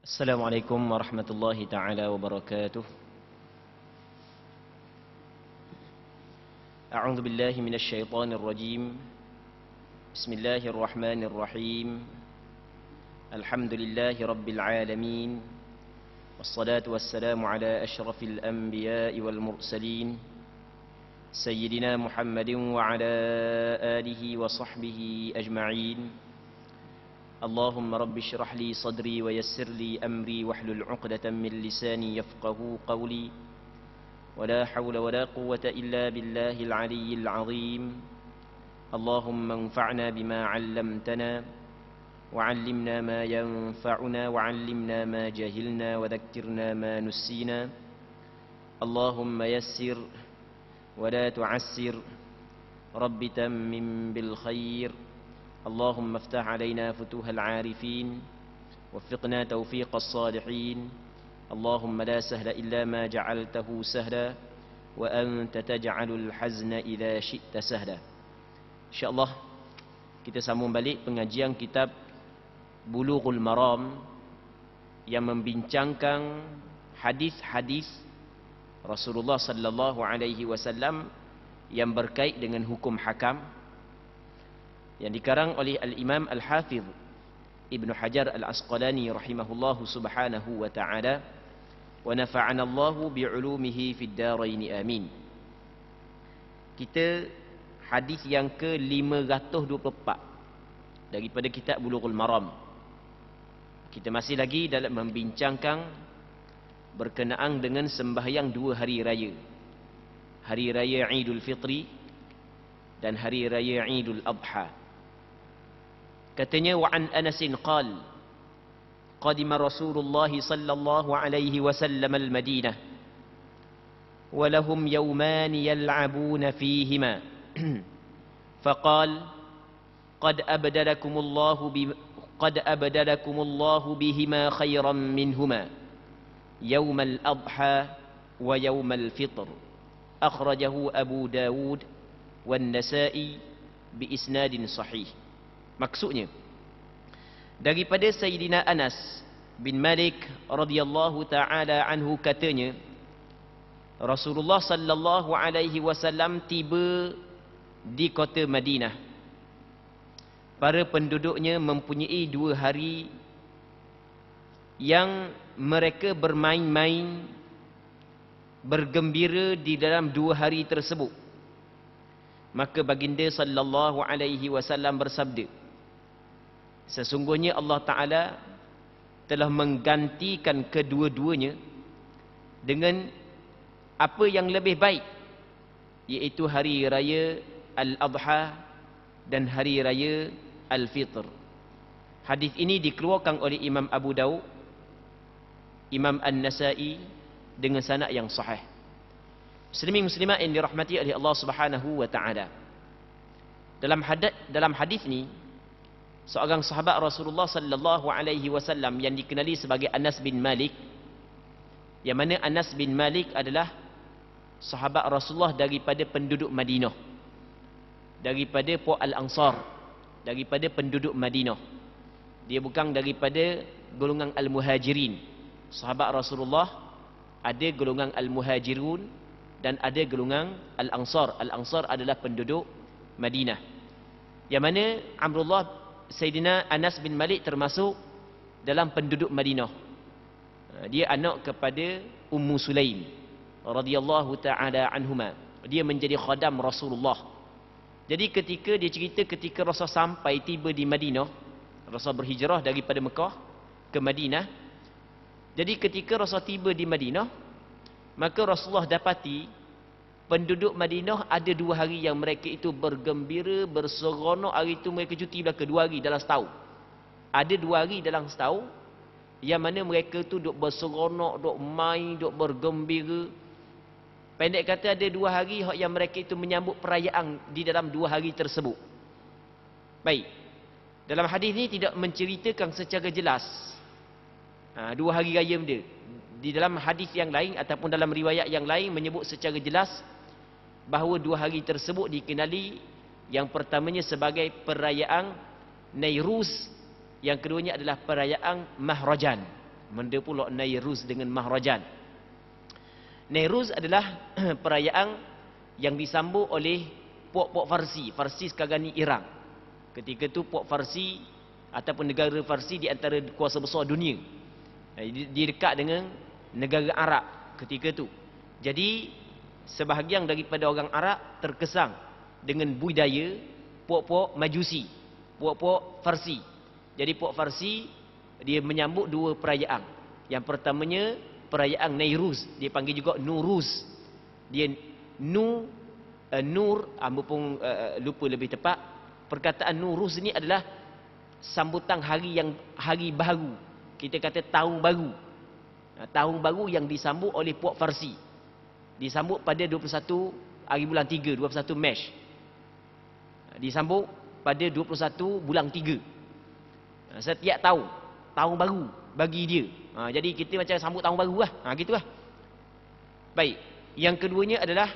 السلام عليكم ورحمة الله تعالى وبركاته. أعوذ بالله من الشيطان الرجيم. بسم الله الرحمن الرحيم. الحمد لله رب العالمين، والصلاة والسلام على أشرف الأنبياء والمرسلين سيدنا محمد وعلى آله وصحبه أجمعين. اللهم رب اشرح لي صدري ويسر لي أمري واحلل عقدة من لساني يفقه قولي، ولا حول ولا قوة إلا بالله العلي العظيم. اللهم انفعنا بما علمتنا وعلمنا ما ينفعنا وعلمنا ما جهلنا وذكرنا ما نسينا. اللهم يسر ولا تعسر، رب تمم بالخير. اللهم افتح علينا فتوح العارفين، وفقنا توفيق الصالحين. اللهم لا سهل إلا ما جعلته سهلا، وأنت تجعل الحزن إذا شئت سهلا. InsyaAllah kita sambung balik pengajian kitab Bulughul Maram yang membincangkan hadis-hadis Rasulullah sallallahu alaihi wasallam yang berkait dengan hukum hakam, yang dikarang oleh Al-Imam Al-Hafidh Ibn Hajar Al-Asqalani rahimahullahu subhanahu wa ta'ala, wa nafa'ana Allahu bi'ulumihi fid darain amin. Kita hadis yang ke-524 daripada kitab Bulughul Maram. Kita masih lagi dalam membincangkan berkenaan dengan sembahyang dua hari raya, hari raya Idul Fitri dan hari raya Idul Adha. Katanya, wa an Anasin qal qadima Rasulullah sallallahu alaihi wasallam al-Madinah wa lahum yawman yal'abuna fihima faqal qad abdalakum Allah bihima khayran minhuma yawm al-adha wa yawm al-fitr. Akhrajahu Abu Dawud wan Nasa'i bi isnadin sahih. Maksudnya, daripada Sayyidina Anas bin Malik radhiyallahu ta'ala anhu katanya, Rasulullah sallallahu alaihi wasallam tiba di kota Madinah. Para penduduknya mempunyai dua hari yang mereka bermain-main, bergembira di dalam dua hari tersebut. Maka baginda sallallahu alaihi wasallam bersabda, sesungguhnya Allah Ta'ala telah menggantikan kedua-duanya dengan apa yang lebih baik, iaitu hari raya Al-Adha dan hari raya Al-Fitr. Hadis ini dikeluarkan oleh Imam Abu Dawud, Imam An-Nasa'i dengan sanad yang sahih. Muslimin muslimat yang dirahmati oleh Allah Subhanahu wa Ta'ala. Dalam hadis ni, seorang sahabat Rasulullah sallallahu alaihi wasallam yang dikenali sebagai Anas bin Malik, yang mana Anas bin Malik adalah sahabat Rasulullah daripada penduduk Madinah, daripada Puak Al-Ansar, daripada penduduk Madinah. Dia bukan daripada golongan Al-Muhajirin. Sahabat Rasulullah ada golongan Al-Muhajirun dan ada golongan Al-Ansar. Al-Ansar adalah penduduk Madinah, yang mana Sayyidina Anas bin Malik termasuk dalam penduduk Madinah. Dia anak kepada Ummu Sulaim radhiyallahu ta'ala anhuma. Dia menjadi khadam Rasulullah. Jadi ketika dia cerita, ketika Rasul sampai tiba di Madinah, Rasul berhijrah daripada Mekah ke Madinah. Jadi ketika Rasul tiba di Madinah, maka Rasulullah dapati penduduk Madinah ada dua hari yang mereka itu bergembira, berseronok. Hari itu mereka cuti belaka 2 hari dalam setahun. Ada 2 hari dalam setahun yang mana mereka tu duk berseronok, duk main, duk bergembira. Pendek kata, ada 2 hari yang mereka itu menyambut perayaan di dalam 2 hari tersebut. Baik, dalam hadis ni tidak menceritakan secara jelas 2 hari raya dia. Di dalam hadis yang lain ataupun dalam riwayat yang lain menyebut secara jelas bahawa 2 hari tersebut dikenali, yang pertamanya sebagai perayaan Nairuz, yang keduanya adalah perayaan Mahrajan. Benda pula Nairuz dengan Mahrajan. Nairuz adalah perayaan yang disambut oleh puak-puak Farsi. Farsi sekarang ni Iraq. Ketika tu puak Farsi ataupun negara Farsi di antara kuasa besar dunia. Dia dekat dengan negara Arab ketika tu. Jadi sebahagian daripada orang Arab terkesan dengan budaya puak-puak Majusi, puak-puak Farsi. Jadi puak Farsi dia menyambut dua perayaan. Yang pertamanya perayaan Nairuz, dia panggil juga Nuruz. Dia Nur pun lupa lebih tepat. Perkataan Nuruz ni adalah sambutan hari baru. Kita kata tahun baru. Tahun baru yang disambut oleh puak Farsi. Disambut pada 21 hari bulan 3, 21 Mac. Disambut pada 21 bulan 3. Setiap tahun baru bagi dia. Jadi kita macam sambut tahun baru lah. Gitulah. Baik. Yang keduanya adalah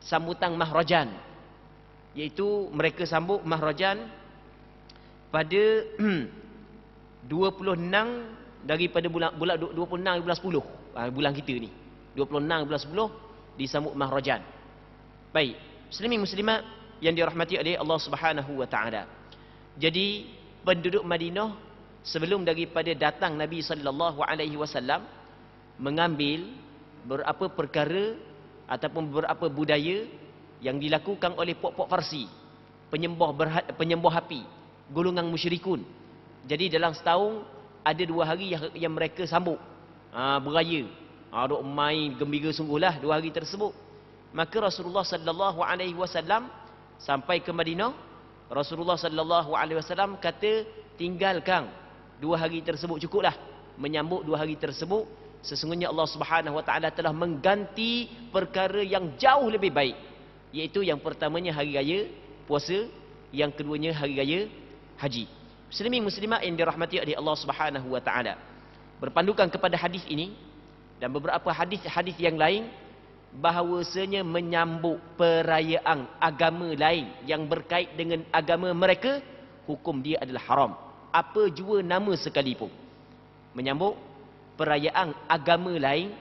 sambutan Mahrajan. Iaitu mereka sambut Mahrajan pada 26 daripada bulan 26 bulan 10. Bulan kita ni. 26 bulan 10 disambut Mahrajan. Baik. Muslimin muslimat yang dirahmati oleh Allah Subhanahu wa taala. Jadi penduduk Madinah sebelum daripada datang Nabi sallallahu alaihi wasallam mengambil beberapa perkara ataupun beberapa budaya yang dilakukan oleh puak-puak Farsi, penyembah api, golongan musyrikun. Jadi dalam setahun ada 2 hari yang mereka sambut beraya. Duk main gembira sungguhlah 2 hari tersebut. Maka Rasulullah sallallahu alaihi wasallam sampai ke Madinah, Rasulullah sallallahu alaihi wasallam kata tinggalkan 2 hari tersebut, cukuplah menyambut 2 hari tersebut. Sesungguhnya Allah Subhanahu wa taala telah mengganti perkara yang jauh lebih baik, iaitu yang pertamanya hari raya puasa, yang keduanya hari raya haji. Muslimin muslimat yang dirahmati oleh Allah Subhanahu wa taala, berpandukan kepada hadis ini dan beberapa hadis-hadis yang lain, bahawasanya menyambut perayaan agama lain yang berkait dengan agama mereka, hukum dia adalah haram, apa jua nama sekalipun. Menyambut perayaan agama lain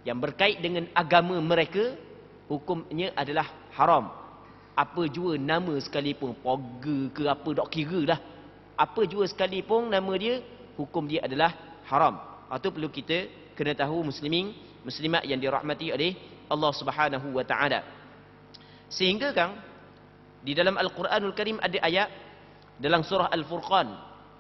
yang berkait dengan agama mereka, hukumnya adalah haram, apa jua nama sekalipun. Poga ke apa, dok kira lah. Apa jua sekalipun nama dia, hukum dia adalah haram. Itu perlu kita kena tahu, muslimin muslimat yang dirahmati oleh Allah Subhanahu wa taala. Sehingga kan di dalam Al-Quranul Karim ada ayat dalam surah Al-Furqan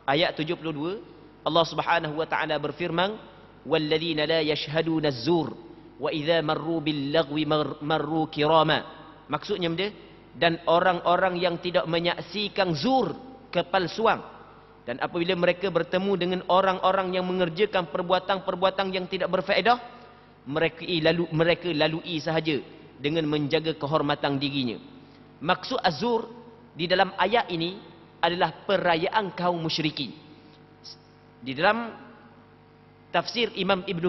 ayat 72, Allah Subhanahu wa taala berfirman, walladzina la yashhaduna az-zur wa idza marru bil lagwi marru kirama. Maksudnya benda, dan orang-orang yang tidak menyaksikan zur, kepalsuan, dan apabila mereka bertemu dengan orang-orang yang mengerjakan perbuatan-perbuatan yang tidak berfaedah, mereka lalui sahaja dengan menjaga kehormatan dirinya. Maksud az-zur di dalam ayat ini adalah perayaan kaum musyrikin. Di dalam tafsir Imam Ibn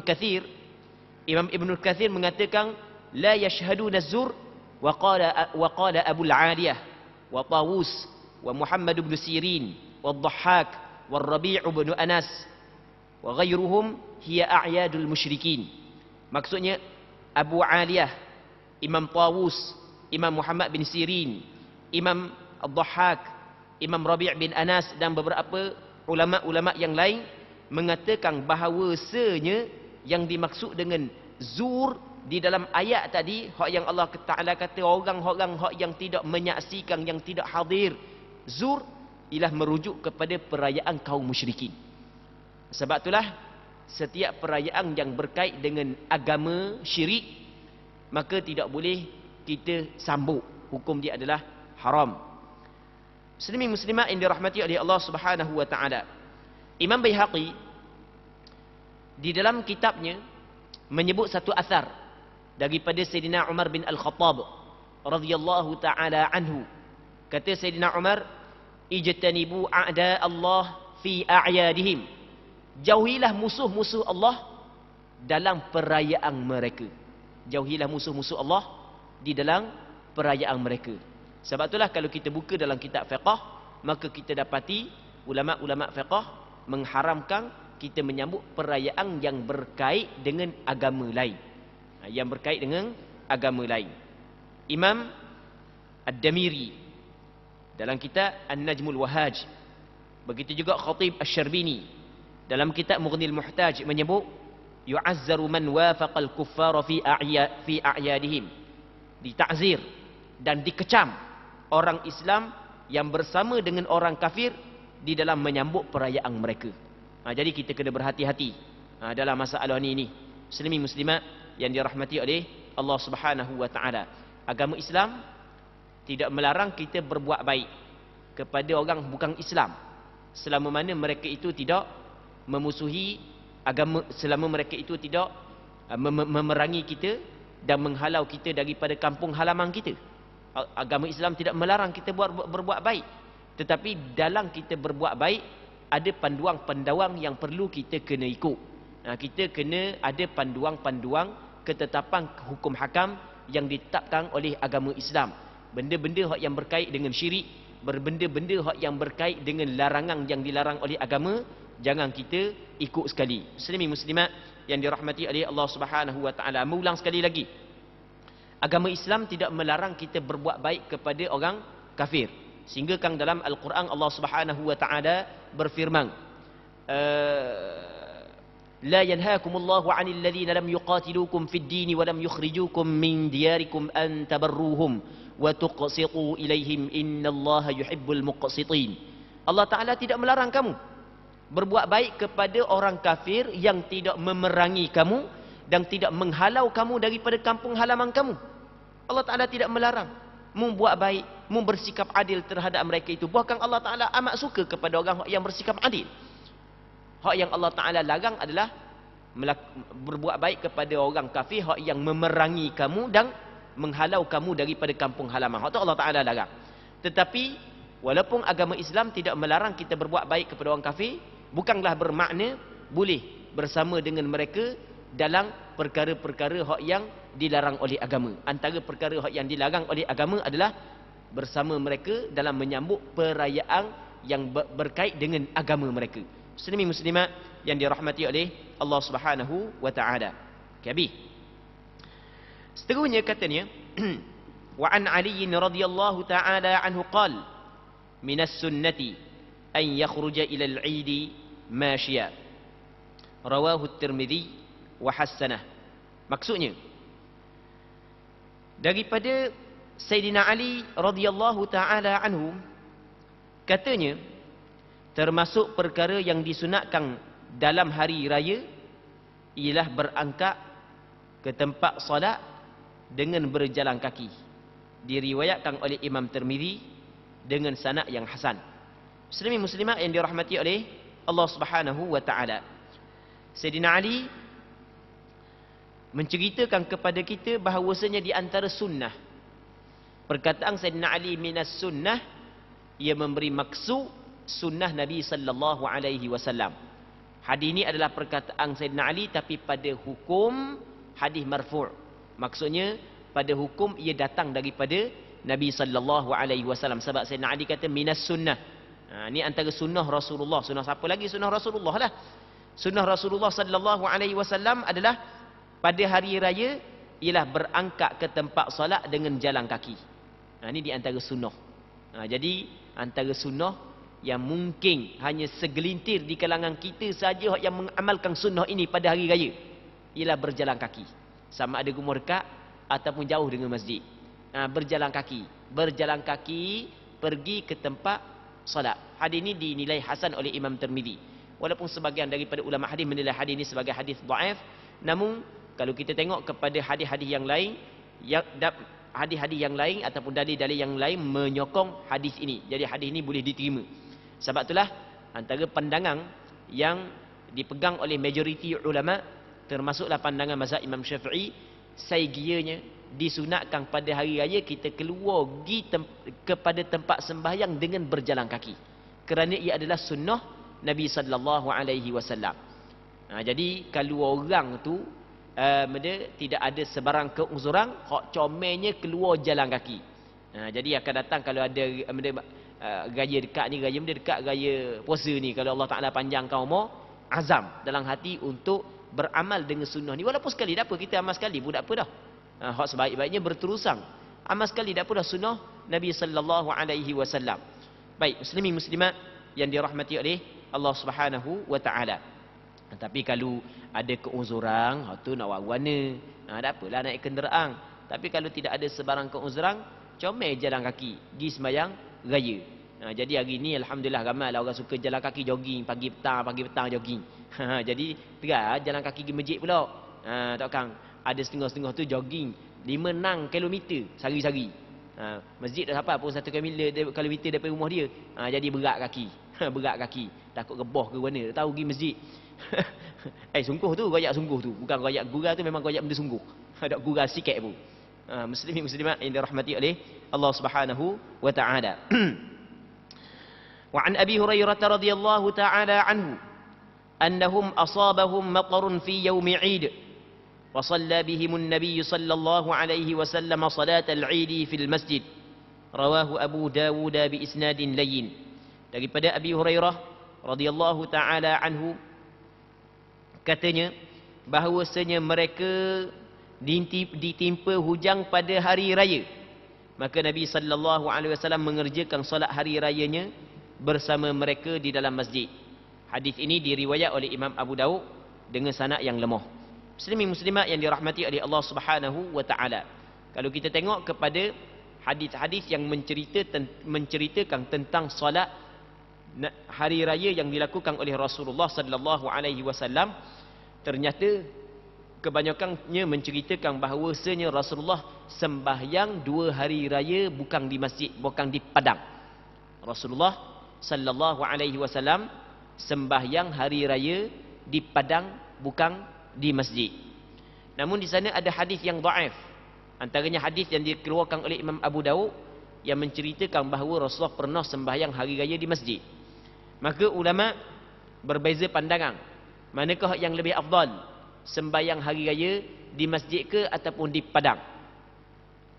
Kathir mengatakan la yashhaduna az-zur wa qala Abu al-Aliyah wa Tawus wa Muhammad bin Sirin wa Dhahhak wa Rabi' bin Anas wa ghairuhum hiya a'yadul musyrikin. Maksudnya Abu Aliyah, Imam Tawus, Imam Muhammad bin Sirin, Imam Dhahhak, Imam Rabi' bin Anas dan beberapa ulama-ulama yang lain mengatakan bahawasanya yang dimaksud dengan zur di dalam ayat tadi, hak yang Allah Taala kata orang-orang hak yang tidak menyaksikan, yang tidak hadir, zur ialah merujuk kepada perayaan kaum musyrikin. Sebab itulah setiap perayaan yang berkait dengan agama syirik, maka tidak boleh kita sambut, hukum dia adalah haram. Muslimin muslimat yang dirahmati oleh Allah Subhanahu wa taala, Imam Baihaqi di dalam kitabnya menyebut satu asar daripada Sayyidina Umar bin Al-Khattab radhiyallahu taala anhu. Kata Sayyidina Umar, ijtanibu a'da Allah fi a'yadihim, jauhilah musuh-musuh Allah dalam perayaan mereka. Jauhilah musuh-musuh Allah di dalam perayaan mereka. Sebab itulah kalau kita buka dalam kitab fiqh, maka kita dapati ulama-ulama fiqh mengharamkan kita menyambut perayaan yang berkait dengan agama lain. Yang berkait dengan agama lain. Imam Ad-Damiri dalam kitab An-Najmul Wahaj, begitu juga Khatib Asy-Syarbini dalam kitab Mughnil Muhtaj menyebut yu'azzaru man wafaqal kuffara fi a'yadihim, ditakzir dan dikecam orang Islam yang bersama dengan orang kafir di dalam menyambut perayaan mereka. Jadi kita kena berhati-hati dalam masalah ini. Muslimin muslimat yang dirahmati oleh Allah Subhanahu wa taala. Agama Islam tidak melarang kita berbuat baik kepada orang bukan Islam selama mana mereka itu tidak memusuhi agama, selama mereka itu tidak memerangi kita dan menghalau kita daripada kampung halaman kita. Agama Islam tidak melarang kita berbuat baik, tetapi dalam kita berbuat baik ada panduan-panduan yang perlu kita kena ikut. Kita kena ada panduan-panduan ketetapan hukum hakam yang ditetapkan oleh agama Islam. Benda-benda yang berkait dengan syirik, benda-benda yang berkait dengan larangan yang dilarang oleh agama, jangan kita ikut sekali. Muslimin muslimat yang dirahmati oleh Allah Subhanahu wa taala. Mengulang sekali lagi, agama Islam tidak melarang kita berbuat baik kepada orang kafir. Sehingga kan dalam Al-Quran Allah Subhanahu wa taala berfirman, لا ينهاكم الله عن الذين لم يقاتلوكم في الدين ولم يخرجوكم من دياركم أن تبروهم وتقسطوا إليهم إن الله يحب المقسطين. Allah Ta'ala tidak melarang kamu berbuat baik kepada orang kafir yang tidak memerangi kamu dan tidak menghalau kamu daripada kampung halaman kamu. Allah Ta'ala tidak melarang membuat baik, bersikap adil terhadap mereka itu. Bahkan Allah Ta'ala amat suka kepada orang yang bersikap adil. Hak yang Allah Ta'ala larang adalah berbuat baik kepada orang kafir, hak yang memerangi kamu dan menghalau kamu daripada kampung halaman. Hak itu Allah Ta'ala larang. Tetapi walaupun agama Islam tidak melarang kita berbuat baik kepada orang kafir, bukanlah bermakna boleh bersama dengan mereka dalam perkara-perkara hak yang dilarang oleh agama. Antara perkara hak yang dilarang oleh agama adalah bersama mereka dalam menyambut perayaan yang berkait dengan agama mereka. Muslimin muslimat yang dirahmati oleh Allah Subhanahu wa taala. Kabih. Seterusnya katanya, wa an Ali radhiyallahu taala anhu qala min as-sunnati an yakhruja ila al-'id mashiya. Rawahu at-Tirmidzi wa hasanah. Maksudnya daripada Sayyidina Ali radhiyallahu taala anhu, katanya termasuk perkara yang disunatkan dalam hari raya ialah berangkat ke tempat solat dengan berjalan kaki. Diriwayatkan oleh Imam Tirmidzi dengan sanad yang hasan. Muslimin muslimat yang dirahmati oleh Allah Subhanahu wa taala. Sayyidina Ali menceritakan kepada kita bahawasanya di antara sunnah, perkataan Sayyidina Ali minas sunnah, ia memberi maksud sunnah Nabi sallallahu alaihi wasallam. Hadis ini adalah perkataan Sayyidina Ali tapi pada hukum hadis marfu'. Maksudnya pada hukum ia datang daripada Nabi sallallahu alaihi wasallam. Sebab Sayyidina Ali kata minas sunnah. Ini antara sunnah Rasulullah. Sunnah siapa lagi? Sunnah Rasulullah lah. Sunnah Rasulullah sallallahu alaihi wasallam adalah pada hari raya ialah berangkat ke tempat solat dengan jalan kaki. Ini di antara sunnah. Jadi antara sunnah yang mungkin hanya segelintir di kalangan kita saja yang mengamalkan sunnah ini pada hari raya ialah berjalan kaki. Sama ada rumah dekat ataupun jauh dengan masjid. Berjalan kaki pergi ke tempat solat. Hadis ini dinilai hasan oleh Imam Tirmidzi. Walaupun sebahagian daripada ulama hadis menilai hadis ini sebagai hadis dhaif, namun kalau kita tengok kepada hadis-hadis yang lain, hadis-hadis yang lain ataupun dalil-dalil yang lain menyokong hadis ini. Jadi hadis ini boleh diterima. Sebab itulah antara pandangan yang dipegang oleh majoriti ulama, termasuklah pandangan mazhab Imam Syafi'i, saigianya disunatkan pada hari raya kita keluar pergi kepada tempat sembahyang dengan berjalan kaki. Kerana ia adalah sunnah Nabi sallallahu alaihi wasallam. Jadi kalau orang tu tidak ada sebarang keuzuran, hak comelnya keluar jalan kaki. Jadi akan datang kalau ada raya dekat ni, raya dekat raya puasa ni, kalau Allah Taala panjangkan umur, azam dalam hati untuk beramal dengan sunnah ni. Walaupun sekali tak apa, kita amal sekali pun tak apa dah. Hak sebaik-baiknya berterusang. Amal sekali tak apa dah sunnah Nabi sallallahu alaihi wasallam. Baik, muslimin muslimat yang dirahmati oleh Allah Subhanahu wa taala. Tapi kalau ada keuzuran, tu nak buat warna, tak apalah naik kenderaan. Tapi kalau tidak ada sebarang keuzuran, comel jalan kaki, pergi sembahyang raya. Jadi hari ni alhamdulillah ramai lah orang suka jalan kaki jogging pagi petang jogging. Jadi terus jalan kaki pergi masjid pula. Tak kang ada setengah-setengah tu jogging 5-6 kilometer sehari-hari. Masjid dah sampai pun 1 kilometer daripada rumah dia. Jadi berat kaki. Berat kaki. Takut rebah ke mana. Tak tahu pergi masjid. Sungguh tu, royak sungguh tu. Bukan royak gurau tu, memang royak benda sungguh. Tak gurau sikit pun. Muslimin muslimat yang dirahmati oleh Allah Subhanahu wa taala. Wa an Abi Hurairah radhiyallahu taala anhu annahum asabahum matarun fi yaumi 'id wa shalla bihim an-nabiy sallallahu alaihi wasallam salat al-'id fil masjid. Rawahu Abu Dawud bi isnadin layyin. Daripada Abi Hurairah radhiyallahu taala anhu katanya bahawasanya mereka ditimpa hujang pada hari raya. Maka Nabi sallallahu alaihi wasallam mengerjakan solat hari rayanya bersama mereka di dalam masjid. Hadis ini diriwayat oleh Imam Abu Daud dengan sanad yang lemah. Muslimin muslimat yang dirahmati oleh Allah Subhanahu wa taala. Kalau kita tengok kepada hadis-hadis yang menceritakan tentang solat hari raya yang dilakukan oleh Rasulullah sallallahu alaihi wasallam, ternyata kebanyakannya menceritakan bahawasanya Rasulullah sembahyang 2 hari raya bukan di masjid, bukan di padang. Rasulullah sallallahu alaihi wasallam sembahyang hari raya di padang bukan di masjid. Namun di sana ada hadis yang dhaif. Antaranya hadis yang dikeluarkan oleh Imam Abu Daud yang menceritakan bahawa Rasulullah pernah sembahyang hari raya di masjid. Maka ulama berbeza pandangan. Manakah yang lebih afdal? Sembahyang hari raya di masjid ke ataupun di padang?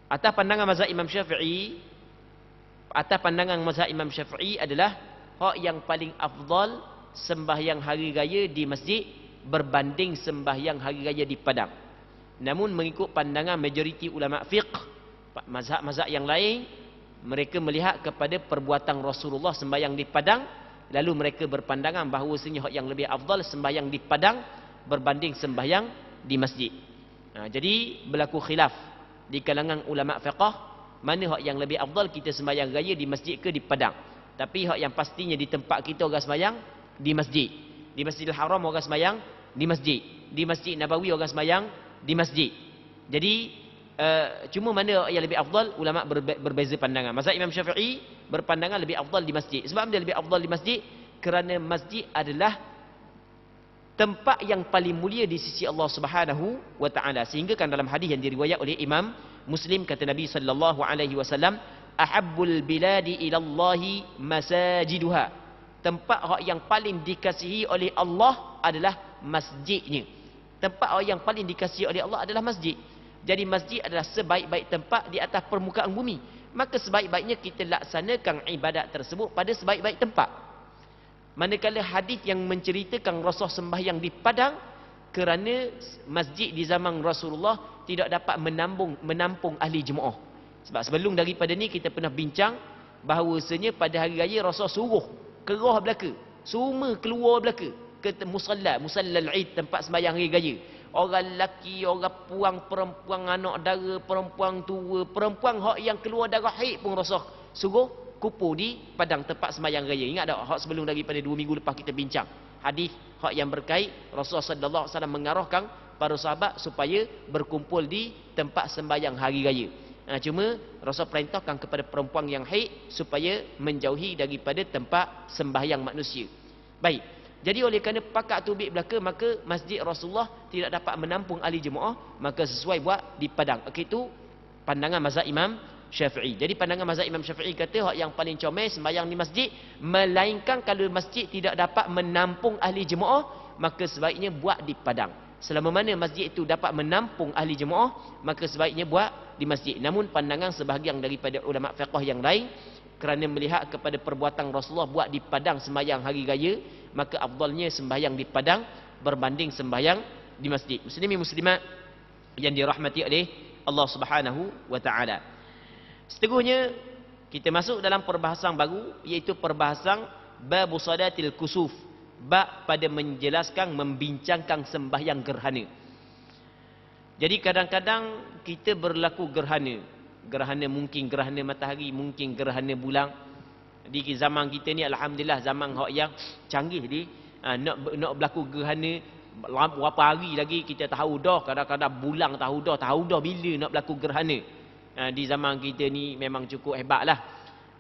Atas pandangan mazhab Imam Syafi'i, adalah hak yang paling afdal sembahyang hari raya di masjid berbanding sembahyang hari raya di padang. Namun mengikut pandangan majoriti ulama fiqh, mazhab-mazhab yang lain, mereka melihat kepada perbuatan Rasulullah sembahyang di padang, lalu mereka berpandangan bahawasanya hak yang lebih afdal sembahyang di padang berbanding sembahyang di masjid. Jadi berlaku khilaf di kalangan ulama fiqh, mana hak yang lebih afdal kita sembahyang raya di masjid ke di padang. Tapi hak yang pastinya di tempat kita orang sembahyang di masjid. Di Masjidil Haram orang sembahyang di masjid. Di Masjid Nabawi orang sembahyang di masjid. Jadi cuma mana yang lebih afdal, ulama berbeza pandangan. Mazhab Imam Syafi'i berpandangan lebih afdal di masjid. Sebab dia lebih afdal di masjid kerana masjid adalah tempat yang paling mulia di sisi Allah Subhanahu wa taala. Sehingga kan dalam hadis yang diriwayat oleh Imam Muslim, kata Nabi sallallahu alaihi wasallam, ahabbul biladi ila Allahi masajiduha. Tempat yang paling dikasihi oleh Allah adalah masjidnya. Tempat yang paling dikasihi oleh Allah adalah masjid. Jadi masjid adalah sebaik-baik tempat di atas permukaan bumi. Maka sebaik-baiknya kita laksanakan ibadat tersebut pada sebaik-baik tempat. Manakala hadis yang menceritakan Rasul sembahyang di padang, kerana masjid di zaman Rasulullah tidak dapat menampung ahli jemaah. Sebab sebelum daripada ni kita pernah bincang bahawasanya pada hari raya Rasul suruh kerah belaka, semua keluar belaka ke musalla al-Eid, tempat sembahyang hari raya. Orang lelaki, orang puang, perempuan, anak dara, perempuan tua, perempuan hak yang keluar darah haid pun Rasul suruh kumpul di padang tempat sembahyang raya. Ingat tak hak sebelum daripada 2 minggu lepas kita bincang hadis hak yang berkait Rasulullah sallallahu alaihi wasallam mengarahkan para sahabat supaya berkumpul di tempat sembahyang hari raya. Cuma Rasul perintahkan kepada perempuan yang haid supaya menjauhi daripada tempat sembahyang manusia. Baik. Jadi oleh kerana pakat tubik belaka, maka masjid Rasulullah tidak dapat menampung ahli jemaah, maka sesuai buat di padang. Itu pandangan mazhab Imam Syafi'i. Jadi pandangan mazhab Imam Syafi'i kata hak yang paling comel sembahyang di masjid, melainkan kalau masjid tidak dapat menampung ahli jemaah, maka sebaiknya buat di padang. Selama mana masjid itu dapat menampung ahli jemaah, maka sebaiknya buat di masjid. Namun pandangan sebahagian daripada ulama fiqh yang lain, kerana melihat kepada perbuatan Rasulullah buat di padang sembahyang hari raya, maka afdalnya sembahyang di padang berbanding sembahyang di masjid. Muslimin muslimat yang dirahmati oleh Allah Subhanahu wa taala. Seterusnya kita masuk dalam perbahasan baru, iaitu perbahasan bab salatil kusuf, bab pada menjelaskan membincangkan sembahyang gerhana. Jadi kadang-kadang kita berlaku gerhana. Gerhana mungkin gerhana matahari, mungkin gerhana bulan. Di zaman kita ni alhamdulillah zaman hak yang canggih ni, nak berlaku gerhana berapa hari lagi kita tahu dah, kadang-kadang bulan tahu dah bila nak berlaku gerhana. Di zaman kita ni memang cukup hebatlah.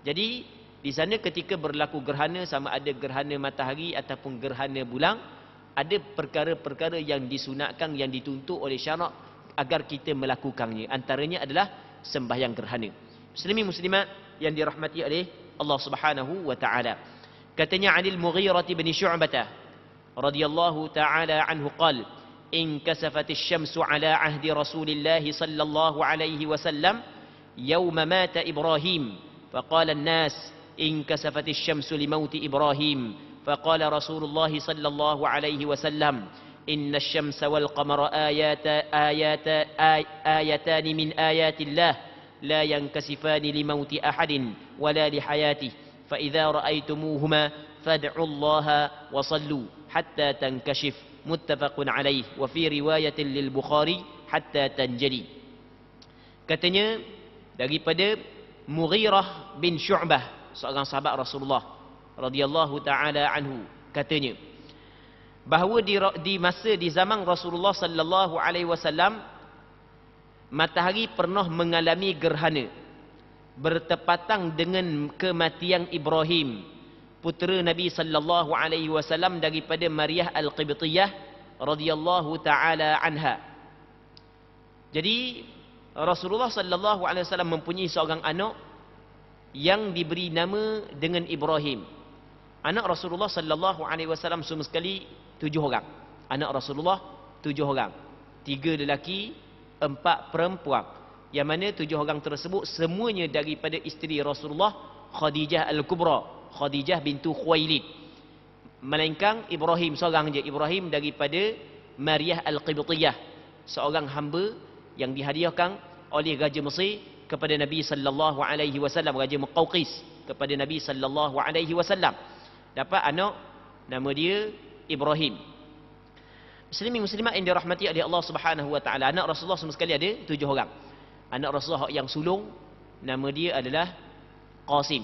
Jadi di sana ketika berlaku gerhana, sama ada gerhana matahari ataupun gerhana bulan, ada perkara-perkara yang disunatkan, yang dituntut oleh syarak agar kita melakukannya. Antaranya adalah sembahyang gerhana. Muslimin muslimat yang dirahmati oleh Allah Subhanahu wa taala. Katanya Anil Mughirah bin Syu'bah radhiyallahu taala anhu qala: "In kasafat asy-syamsu ala ahdi Rasulillah sallallahu alaihi wasallam yawma mata Ibrahim, faqala an-nas in kasafat asy-syamsu li mauti Ibrahim, faqala Rasulullah sallallahu alaihi wasallam inna asy-syamsa wal qamara ayatan min ayatillah la yankasifani li mauti ahadin wala li hayatihi, fa idza ra'aytumuhuma fad'u Allaha wa sallu hatta tankashif." Muttafaqun alaih wa fi riwayatin lil Bukhari hatta tanjali. Katanya daripada Mughirah bin Syu'bah, seorang sahabat Rasulullah radhiyallahu taala anhu, katanya bahawa di masa di zaman Rasulullah sallallahu alaihi wasallam matahari pernah mengalami gerhana bertepatan dengan kematian Ibrahim, putera Nabi sallallahu alaihi wasallam daripada Maryah Al-Qibtiyah radhiyallahu taala anha. Jadi Rasulullah sallallahu alaihi wasallam mempunyai seorang anak yang diberi nama dengan Ibrahim. Anak Rasulullah sallallahu alaihi wasallam semua sekali 7 orang. Anak Rasulullah 7 orang. 3 lelaki, 4 perempuan. Yang mana 7 orang tersebut semuanya daripada isteri Rasulullah Khadijah Al-Kubra, Khadijah bintu Khuwailid. Melainkan Ibrahim seorang je. Ibrahim daripada Maryah Al-Qibtiyah, seorang hamba yang dihadiahkan oleh Raja Mesir kepada Nabi sallallahu alaihi wasallam, Raja Muqawqis kepada Nabi sallallahu alaihi wasallam. Dapat anak nama dia Ibrahim. Muslimin muslimat yang dirahmati oleh Allah Subhanahu wa taala, anak Rasulullah semua sekali ada 7 orang. Anak Rasulullah yang sulung nama dia adalah Qasim.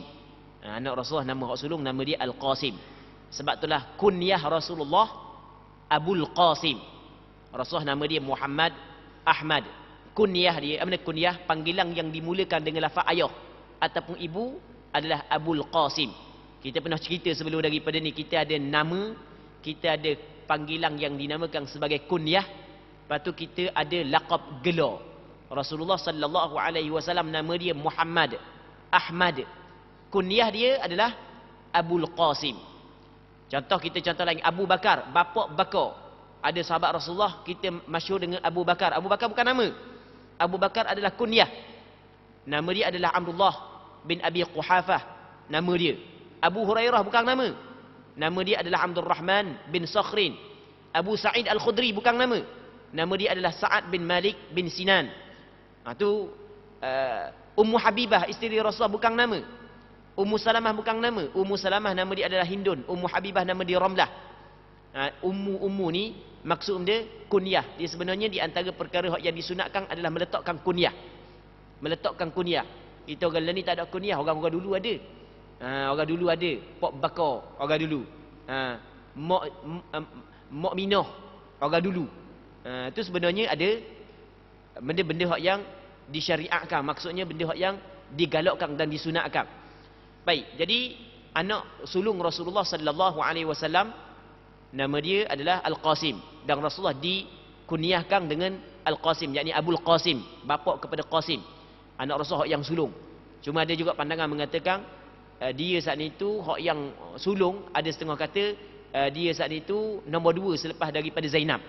Anak Rasulullah nama hak sulung nama dia Al-Qasim. Sebab itulah kunyah Rasulullah Abul Qasim. Rasulullah nama dia Muhammad Ahmad. Kunyah dia, kunyah panggilan yang dimulakan dengan lafaz ayah ataupun ibu adalah Abul Qasim. Kita pernah cerita sebelum daripada ni, kita ada nama, kita ada panggilan yang dinamakan sebagai kunyah, lepas tu kita ada laqab gelar. Rasulullah sallallahu alaihi wasallam nama dia Muhammad Ahmad. Kunyah dia adalah Abul Qasim. Contoh lain, Abu Bakar, bapa Bakar. Ada sahabat Rasulullah kita masyhur dengan Abu Bakar. Abu Bakar bukan nama. Abu Bakar adalah kunyah. Nama dia adalah Abdullah bin Abi Quhafah, nama dia. Abu Hurairah bukan nama. Nama dia adalah Abdul Rahman bin Sakhrin. Abu Sa'id Al-Khudri bukan nama. Nama dia adalah Sa'ad bin Malik bin Sinan. Ummu Habibah isteri Rasulullah bukan nama. Ummu Salamah bukan nama. Ummu Salamah nama dia adalah Hindun. Ummu Habibah nama dia Ramlah. Ummu ni maksud dia kunyah. Dia sebenarnya di antara perkara yang disunatkan adalah meletakkan kunyah. Meletakkan kunyah. Kita orang ni tak ada kunyah, orang-orang dulu ada. Orang dulu ada Pok Bakar, orang dulu. Mok Minoh, orang dulu. Itu sebenarnya ada benda-benda yang disyariatkan. Maksudnya benda yang digalakkan dan disunatkan. Baik, jadi anak sulung Rasulullah sallallahu alaihi wasallam nama dia adalah Al-Qasim, dan Rasulullah dikunyahkan dengan Al-Qasim, yakni Abul Qasim, bapa kepada Qasim. Anak Rasulullah yang sulung. Cuma ada juga pandangan mengatakan dia saat itu hak yang sulung, ada setengah kata dia saat itu nombor 2 selepas daripada Zainab.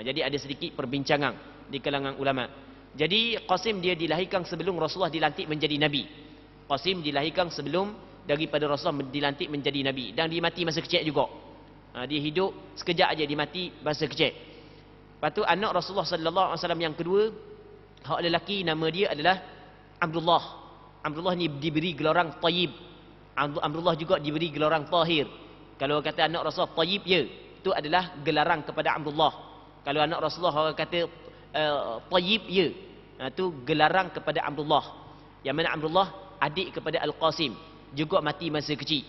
Jadi ada sedikit perbincangan di kalangan ulama. Jadi Qasim dia dilahirkan sebelum Rasulullah dilantik menjadi nabi. Qasim dilahirkan sebelum daripada Rasulullah dilantik menjadi Nabi. Dan dia mati masa kecil juga. Dia hidup sekejap aja, dia mati masa kecil. Lepas tu anak Rasulullah sallallahu alaihi wasallam yang kedua, hak lelaki, nama dia adalah Abdullah. Abdullah ni diberi gelaran Tayyib. Abdullah juga diberi gelaran Tahir. Kalau kata anak Rasulullah Tayyib, ya, itu adalah gelaran kepada Abdullah. Kalau anak Rasulullah orang kata Tayyib, ya, itu gelaran kepada Abdullah. Yang mana Abdullah adik kepada Al-Qasim, juga mati masa kecil.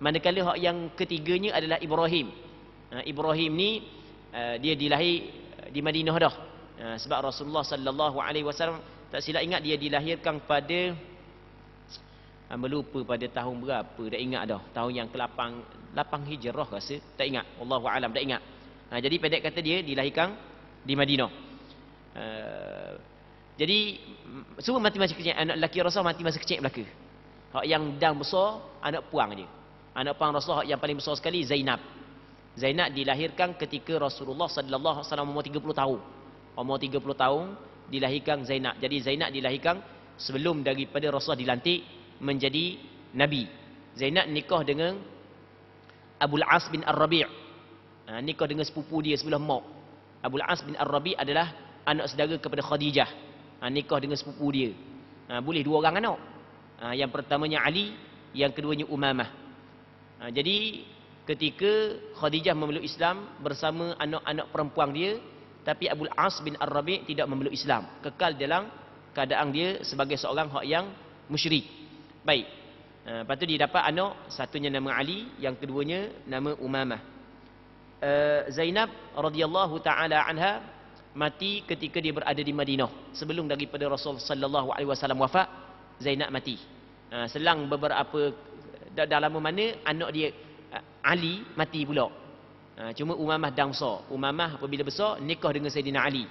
Manakala hak yang ketiganya adalah Ibrahim. Ibrahim ni dia dilahir di Madinah dah. Sebab Rasulullah sallallahu alaihi wasallam, tak silap ingat, dia dilahirkan pada melupa pada tahun berapa, tak ingat dah. Tahun yang ke-8 Hijrah rasa, tak ingat. Wallahu alam, tak ingat. Jadi pendek kata dia dilahirkan di Madinah. Jadi semua mati masa kecil. Anak lelaki Rasulullah mati masa kecil belaka. Hak yang dah besar anak puang dia. Anak puang Rasulullah yang paling besar sekali Zainab. Zainab dilahirkan ketika Rasulullah sallallahu alaihi wasallam umur 30 tahun. Umur 30 tahun dilahirkan Zainab. Jadi Zainab dilahirkan sebelum daripada Rasulullah dilantik menjadi Nabi. Zainab nikah dengan Abul As bin Ar-Rabi'. Nikah dengan sepupu dia sebelah mak. Abul As bin Ar-Rabi' adalah anak saudara kepada Khadijah. Nikah dengan sepupu dia. Boleh dua orang anak. Yang pertamanya Ali, yang keduanya Umamah. Jadi ketika Khadijah memeluk Islam bersama anak-anak perempuan dia, tapi Abul As bin Ar-Rabi' tidak memeluk Islam, kekal dalam keadaan dia sebagai seorang hak yang musyrik. Baik. Lepas tu dia dapat anak, satunya nama Ali, yang keduanya nama Umamah. Zainab radhiyallahu taala anha mati ketika dia berada di Madinah. Sebelum daripada Rasul sallallahu alaihi wasallam wafat, Zainab mati. Selang beberapa dah lama mana anak dia Ali mati pula. Cuma Umamah dah besar. Umamah apabila besar nikah dengan Sayyidina Ali.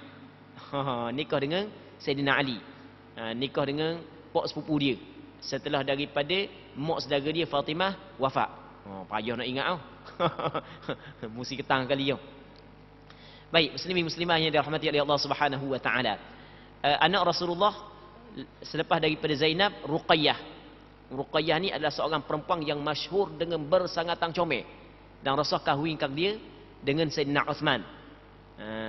Nikah dengan Sayyidina Ali. Nikah dengan pak sepupu dia. Setelah daripada mak saudara dia Fatimah wafat. Payah nak ingat tau. Mesti ketang kali tau. Baik, muslimin muslimah yang dirahmati oleh Allah Subhanahu wa taala. Anak Rasulullah selepas daripada Zainab, Ruqayyah. Ruqayyah ni adalah seorang perempuan yang masyhur dengan bersangatan comel. Dan Rasul kahwinkan dia dengan Sayyidina Uthman.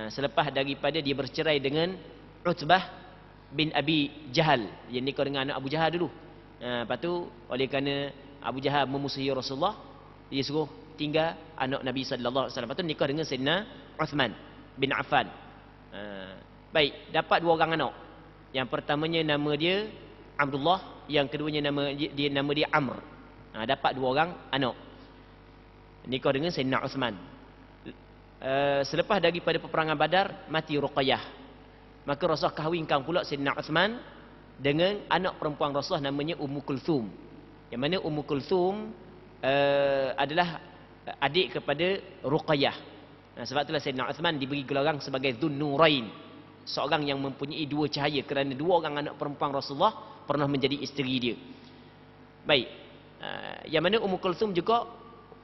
Selepas daripada dia bercerai dengan Utbah bin Abi Jahal. Dia nikah dengan anak Abu Jahal dulu. Lepas tu oleh kerana Abu Jahal memusuhi Rasulullah, dia suruh tinggal anak Nabi sallallahu alaihi wasallam. Lepas tu nikah dengan Sayyidina Uthman bin Affan. Baik, dapat dua orang anak. Yang pertamanya nama dia Abdullah, yang keduanya nama dia Amr. Dapat dua orang anak. Nikah dengan Sayyidina Uthman. Selepas daripada peperangan Badar, mati Ruqayyah. Maka Rasul kahwinkan pula Sayyidina Uthman dengan anak perempuan Rasul namanya Ummu Kulthum. Yang mana Ummu Kulthum adalah adik kepada Ruqayyah. Sebab itulah Sayyidina Uthman diberi gelaran sebagai Dzun Nurain, seorang yang mempunyai dua cahaya, kerana dua orang anak perempuan Rasulullah pernah menjadi isteri dia. Baik. Yang mana Ummu Kulthum juga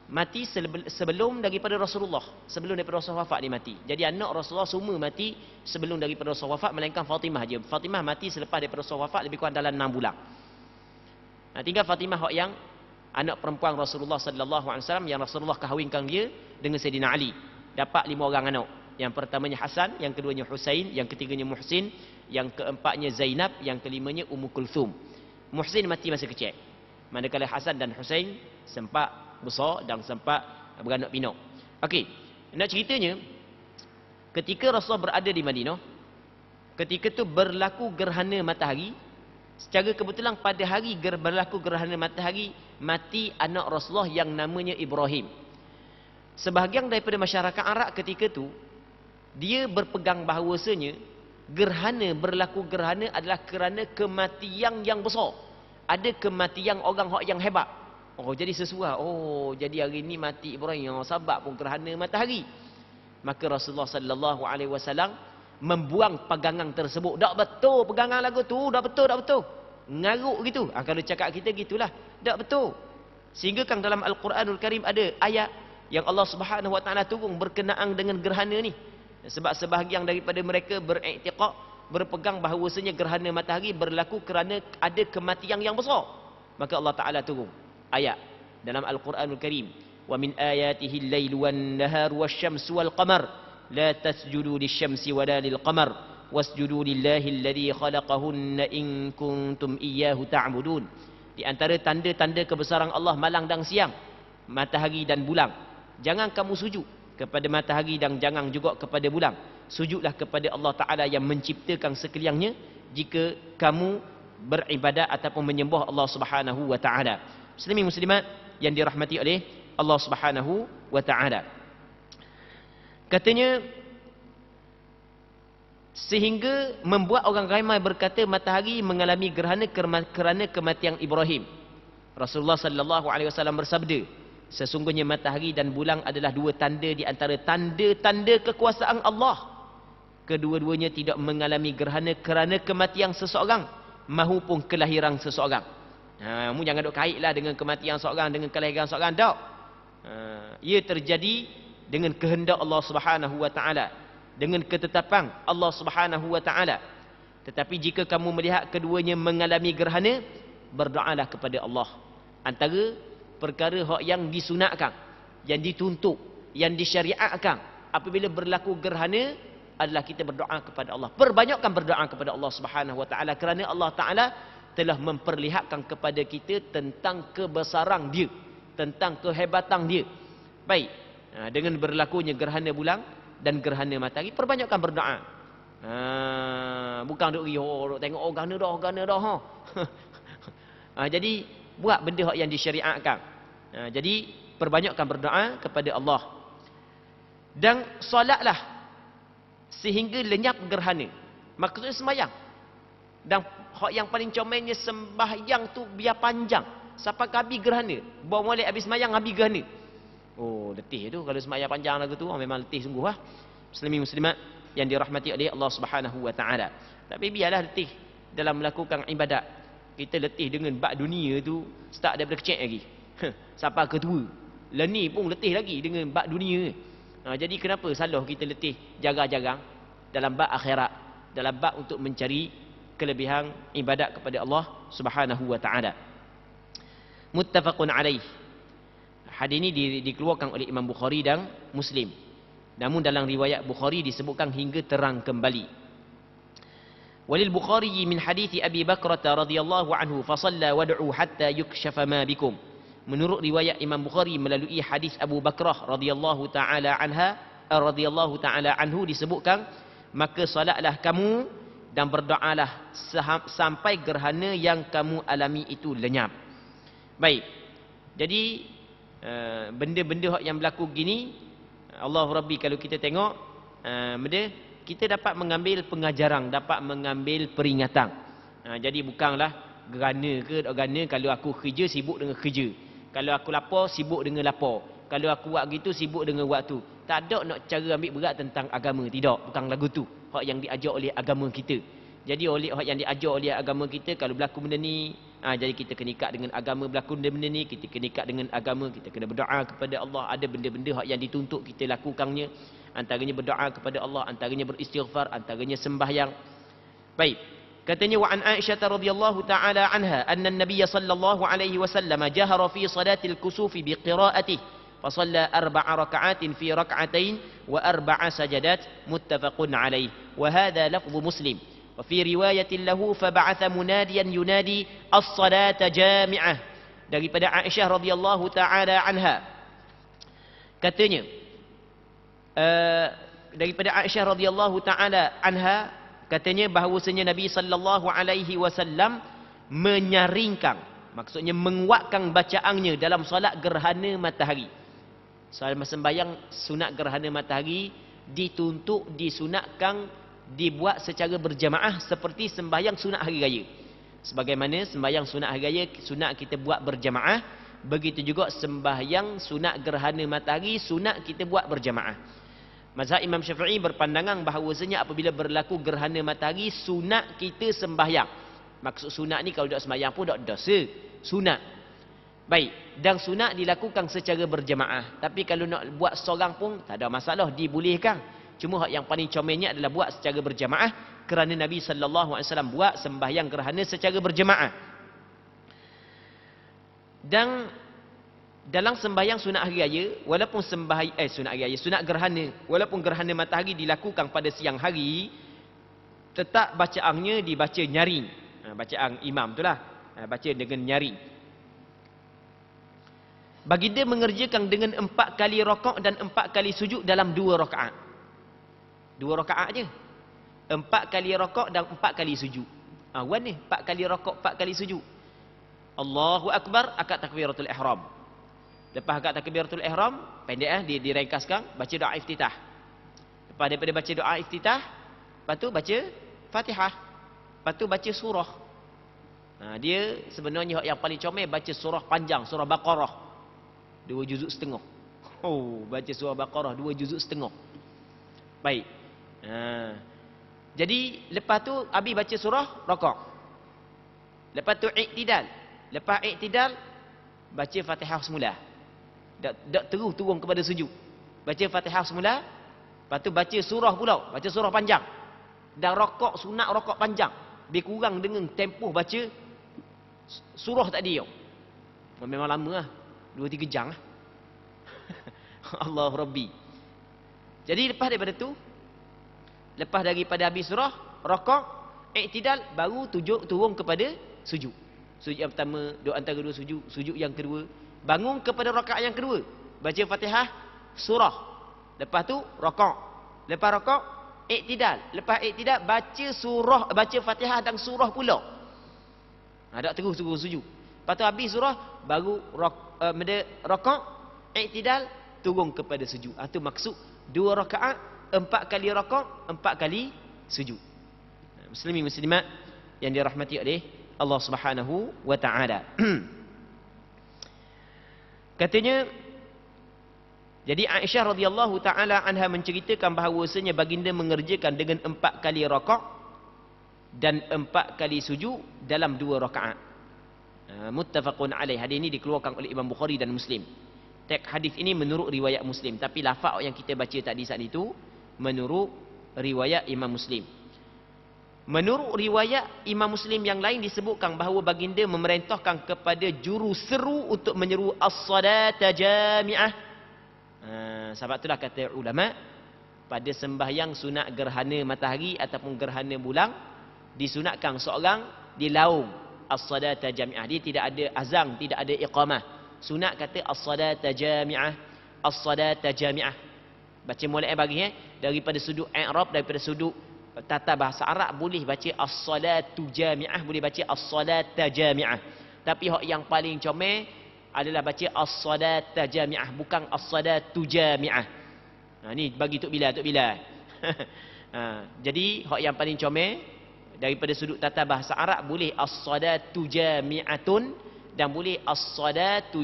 mati sebelum daripada Rasulullah. Sebelum daripada Rasulullah wafat dia mati. Jadi anak Rasulullah semua mati sebelum daripada Rasulullah wafat, melainkan Fatimah je. Fatimah mati selepas daripada Rasulullah wafat lebih kurang dalam 6 bulan. Tinggal Fatimah hak yang anak perempuan Rasulullah sallallahu alaihi wasallam, yang Rasulullah kahwinkan dia dengan Sayyidina Ali. Dapat 5 orang anak. Yang pertamanya Hasan, yang keduanya Husain, yang ketiganya Muhsin, yang keempatnya Zainab, yang kelimanya Ummu Kulthum. Muhsin mati masa kecil. Manakala Hasan dan Husain sempat besar dan sempat beranak pinak. Okey, nak ceritanya ketika Rasulullah berada di Madinah, ketika tu berlaku gerhana matahari. Secara kebetulan pada hari berlaku gerhana matahari, mati anak Rasulullah yang namanya Ibrahim. Sebahagian daripada masyarakat Arab ketika tu, dia berpegang bahawasanya berlaku gerhana adalah kerana kematian yang besar. Ada kematian orang yang hebat. Jadi sesuai. Jadi hari ini mati Ibrahim, sebab pun gerhana matahari. Maka Rasulullah sallallahu alaihi wasallam membuang pegangan tersebut. Tak betul pegangan lagu tu, tak betul. Ngaruk gitu. Kalau cakap kita gitulah. Tak betul. Sehingga kan dalam Al-Quranul Karim ada ayat yang Allah Subhanahu wa taala turun berkenaan dengan gerhana ni. Sebab sebahagian daripada mereka beriktiqad, berpegang bahawasanya gerhana matahari berlaku kerana ada kematian yang besar. Maka Allah Ta'ala turun ayat dalam Al-Quranul Karim. Wa min ayatihi al-lailu wan-naharu wasyamsu wal-qamar la tasjudu lisyamsi wala lil-qamar wasjudu lillahi alladhi khalaqahunna in kuntum iyyahu ta'budun. Di antara tanda-tanda kebesaran Allah malam dan siang, matahari dan bulan. Jangan kamu sujud kepada matahari dan jangan juga kepada bulan. Sujudlah kepada Allah Ta'ala yang menciptakan sekaliannya jika kamu beribadat ataupun menyembah Allah Subhanahu wa Ta'ala. Muslimin muslimat yang dirahmati oleh Allah Subhanahu wa Ta'ala. Katanya, sehingga membuat orang ramai berkata matahari mengalami gerhana kerana kematian Ibrahim. Rasulullah sallallahu alaihi wasallam bersabda, sesungguhnya matahari dan bulan adalah dua tanda di antara tanda-tanda kekuasaan Allah. Kedua-duanya tidak mengalami gerhana kerana kematian seseorang mahupun kelahiran seseorang. Kamu jangan duk kaitlah dengan kematian seorang dengan kelahiran seorang, tak. Ia terjadi dengan kehendak Allah Subhanahu wa Ta'ala, dengan ketetapan Allah Subhanahu wa Ta'ala. Tetapi jika kamu melihat keduanya mengalami gerhana, berdoalah kepada Allah. Antara perkara yang disunatkan, yang dituntut, yang disyariatkan apabila berlaku gerhana adalah kita berdoa kepada Allah. Perbanyakkan berdoa kepada Allah Subhanahu wa Ta'ala, kerana Allah Ta'ala telah memperlihatkan kepada kita tentang kebesaran Dia, tentang kehebatan Dia. Baik, dengan berlakunya gerhana bulan dan gerhana matahari, perbanyakkan berdoa. Bukan duk tengok gerhana dah. Jadi buat benda yang disyariatkan. Jadi perbanyakkan berdoa kepada Allah. Dan solatlah sehingga lenyap gerhana. Maksudnya sembahyang. Dan hak yang paling comelnya sembahyang tu biar panjang sampai habis gerhana. Bawa molek habis sembahyang habis gerhana. Oh, letih tu kalau sembahyang panjang lagu tu, memang letih sungguh lah. Muslimin muslimat yang dirahmati oleh Allah Subhanahu wa Ta'ala. Tapi biarlah letih dalam melakukan ibadat. Kita letih dengan bab dunia tu start daripada kecil lagi. Sampai ke tua. Leni pun letih lagi dengan bab dunia. Jadi kenapa salah kita letih jarang-jarang dalam bab akhirat, dalam bab untuk mencari kelebihan ibadat kepada Allah Subhanahu wa Ta'ala. Muttafaqun alaih. Hadis ini dikeluarkan oleh Imam Bukhari dan Muslim. Namun dalam riwayat Bukhari disebutkan hingga terang kembali. Walil Bukhari min hadithi Abi Bakrah radhiyallahu anhu fasalla wad'u hatta yukshafa ma bikum. Menurut riwayat Imam Bukhari melalui hadis Abu Bakrah radhiyallahu taala anhu disebutkan, maka salatlah kamu dan berdoalah sampai gerhana yang kamu alami itu lenyap. Baik. Jadi benda-benda yang berlaku gini, Allah Rabbi, kalau kita tengok benda, kita dapat mengambil pengajaran, dapat mengambil peringatan. Jadi bukanlah gerhana ke tak gerhana, kalau aku kerja sibuk dengan kerja, kalau aku lapar sibuk dengan lapar, kalau aku buat gitu sibuk dengan waktu. Tak ada nak cara ambil berat tentang agama, tidak, bukan lagu tu hak yang diajar oleh agama kita. Jadi oleh hak yang diajar oleh agama kita, kalau berlaku benda ni, jadi kita kena ikat dengan agama. Berlaku benda ni, kita kena ikat dengan agama, kita kena berdoa kepada Allah. Ada benda-benda hak yang dituntut kita lakukannya, antaranya berdoa kepada Allah, antaranya beristighfar, antaranya sembahyang. Baik, katanya wa an Aisyah radhiyallahu taala anha anna an-nabiy sallallahu alaihi wasallam jahara fi salatil kusufi bi qira'atihi فصلى 4 ركعات في ركعتين و4 سجدات متفق عليه وهذا لفظ مسلم وفي رواية له فبعث مناديا ينادي الصلاة جامعة. Daripada Aisyah radhiyallahu taala anha, katanya daripada Aisyah radhiyallahu taala anha katanya bahawasanya Nabi sallallahu alaihi wasallam menyaringkan, maksudnya menguatkan bacaannya dalam solat gerhana matahari. Soal sembahyang sunat gerhana matahari dituntut, disunatkan dibuat secara berjamaah seperti sembahyang sunat hari raya. Sebagaimana sembahyang sunat hari raya sunat kita buat berjamaah, begitu juga sembahyang sunat gerhana matahari sunat kita buat berjamaah. Mazhab Imam Syafi'i berpandangan bahawasanya apabila berlaku gerhana matahari sunat kita sembahyang. Maksud sunat ni kalau tak sembahyang pun tak dosa, sunat. Baik, dan sunat dilakukan secara berjamaah. Tapi kalau nak buat seorang pun tak ada masalah, dibolehkan. Cuma yang paling comelnya adalah buat secara berjamaah, kerana Nabi sallallahu alaihi wasallam buat sembahyang gerhana secara berjamaah. Dan dalam sembahyang sunat hari raya, walaupun sunat hari raya, sunat gerhana, walaupun gerhana matahari dilakukan pada siang hari, tetap bacaannya dibaca nyaring. Bacaan imam itulah, baca dengan nyaring. Baginda mengerjakan dengan 4 kali rakaat dan 4 kali sujud dalam 2 rakaat. 2 rakaat je. 4 kali rakaat dan 4 kali sujud. Wan ni 4 kali rakaat, 4 kali sujud. Allahu Akbar, akad takbiratul ihram. Lepas akad takbiratul ihram, pendek diringkaskan, baca doa iftitah. Lepas daripada baca doa iftitah, lepas tu baca Fatihah. Lepas tu baca surah. Dia sebenarnya yang paling comel baca surah panjang, surah Baqarah. 2 juzuk setengah. Baca surah Baqarah 2 juzuk setengah. Baik. Jadi lepas tu habis baca surah rakaat. Lepas tu iktidal. Lepas iktidal baca Fatihah semula. Tak terus turun kepada sujud. Baca Fatihah semula. Lepas tu baca surah pula, baca surah panjang. Dan rakaat sunat rakaat panjang. Lebih kurang dengan tempoh baca surah tadi. Memang lama lah. 2-3 jam lah. Allah Rabbi. Jadi lepas daripada tu, lepas daripada habis surah, rakaat, iktidal, baru turun kepada sujud. Sujud yang pertama, doa antara 2 sujud. Sujud yang kedua, bangun kepada rakaat yang kedua. Baca Fatihah, surah. Lepas tu, rakaat. Lepas rakaat, iktidal. Lepas iktidal, baca surah, baca Fatihah dan surah pula. Tak terus sujud. Lepas tu habis surah, baru rakaat, iktidal, turun kepada sujud. Itu maksud 2 rakaat, 4 kali rakaat, 4 kali sujud. Muslimin muslimat yang dirahmati oleh Allah Subhanahu wa taala. Katanya, jadi Aisyah radhiyallahu taala anha menceritakan bahawasanya baginda mengerjakan dengan 4 kali rakaat dan 4 kali sujud dalam 2 rakaat. Muttafaqun alaih. Hadis ini dikeluarkan oleh Imam Bukhari dan Muslim. Teks hadis ini menurut riwayat Muslim, tapi lafaz yang kita baca tadi saat itu menurut riwayat Imam Muslim. Menurut riwayat Imam Muslim yang lain disebutkan bahawa baginda memerintahkan kepada juru seru untuk menyeru as-salata jami'ah. Sebab itulah kata ulama, pada sembahyang sunat gerhana matahari ataupun gerhana bulan, disunatkan seorang dilaung as-salata jami'ah. Dia tidak ada azan, tidak ada iqamah. Sunat kata as-salata jami'ah, as-salata jami'ah. Baca mulai bagi daripada sudut i'rab, daripada sudut tata bahasa Arab boleh baca as-salatu jami'ah, boleh baca as-salata jami'ah. Tapi hak yang paling comel adalah baca as-salata jami'ah, bukan as-salatu jami'ah. Ni bagi Tok Bilal. Jadi hak yang paling comel daripada sudut tata bahasa Arab boleh as-salatu jami'atun dan boleh as-salata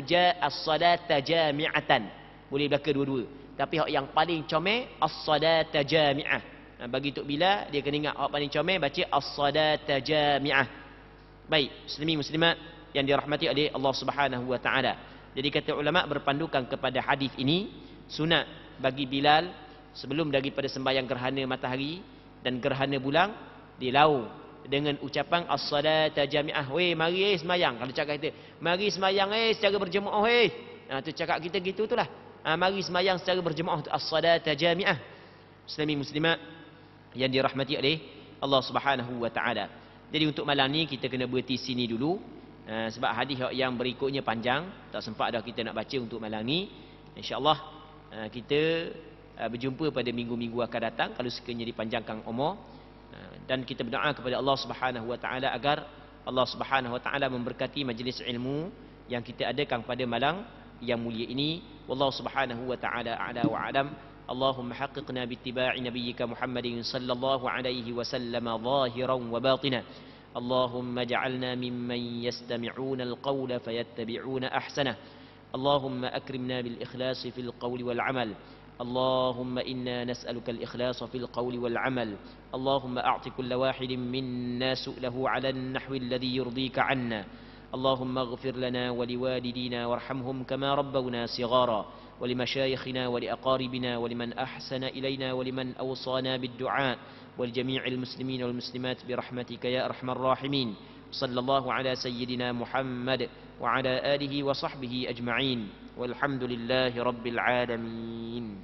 jami'atan. Boleh belaka dua-dua. Tapi hak yang paling comel as-salata jami'ah. Bagi Tok Bilal, dia kena ingat hak paling comel baca as-salata jami'ah. Baik, muslimin muslimat yang dirahmati oleh Allah Subhanahu wa taala. Jadi kata ulama berpandukan kepada hadis ini, sunat bagi Bilal sebelum daripada sembahyang gerhana matahari dan gerhana bulan dilaung dengan ucapan as-salata jami'ah. Weh, mari sembahyang. Kalau cakap kita, mari sembahyang secara berjemaah tu cakap kita gitu itulah. Mari sembahyang secara berjemaah tu as-salata jami'ah. Muslimin muslimat yang dirahmati oleh Allah Subhanahu wa taala. Jadi untuk malam ni kita kena berhenti sini dulu. Sebab hadis yang berikutnya panjang, tak sempat dah kita nak baca untuk malam ni. InsyaAllah kita berjumpa pada minggu-minggu akan datang kalau sekiranya dipanjangkan umur. Dan kita berdoa kepada Allah Subhanahu wa taala agar Allah Subhanahu wa taala memberkati majlis ilmu yang kita adakan pada malam yang mulia ini. Wallahu Subhanahu wa taala a'la wa a'lam. Allahumma haqqiqna bittiba'i nabiyyika Muhammadin sallallahu alaihi wasallam zahiran wa batina. اللهم اجعلنا ممن يستمعون القول فيتبعون أحسنه. اللهم أكرمنا بالإخلاص في القول والعمل. اللهم إنا نسألك الإخلاص في القول والعمل. اللهم أعط كل واحد منا سؤله على النحو الذي يرضيك عنا. اللهم اغفر لنا ولوالدينا وارحمهم كما ربونا صغارا، ولمشايخنا ولأقاربنا ولمن أحسن إلينا ولمن أوصانا بالدعاء، ولجميع المسلمين والمسلمات برحمتك يا أرحم الراحمين. صلى الله على سيدنا محمد وعلى آله وصحبه أجمعين والحمد لله رب العالمين.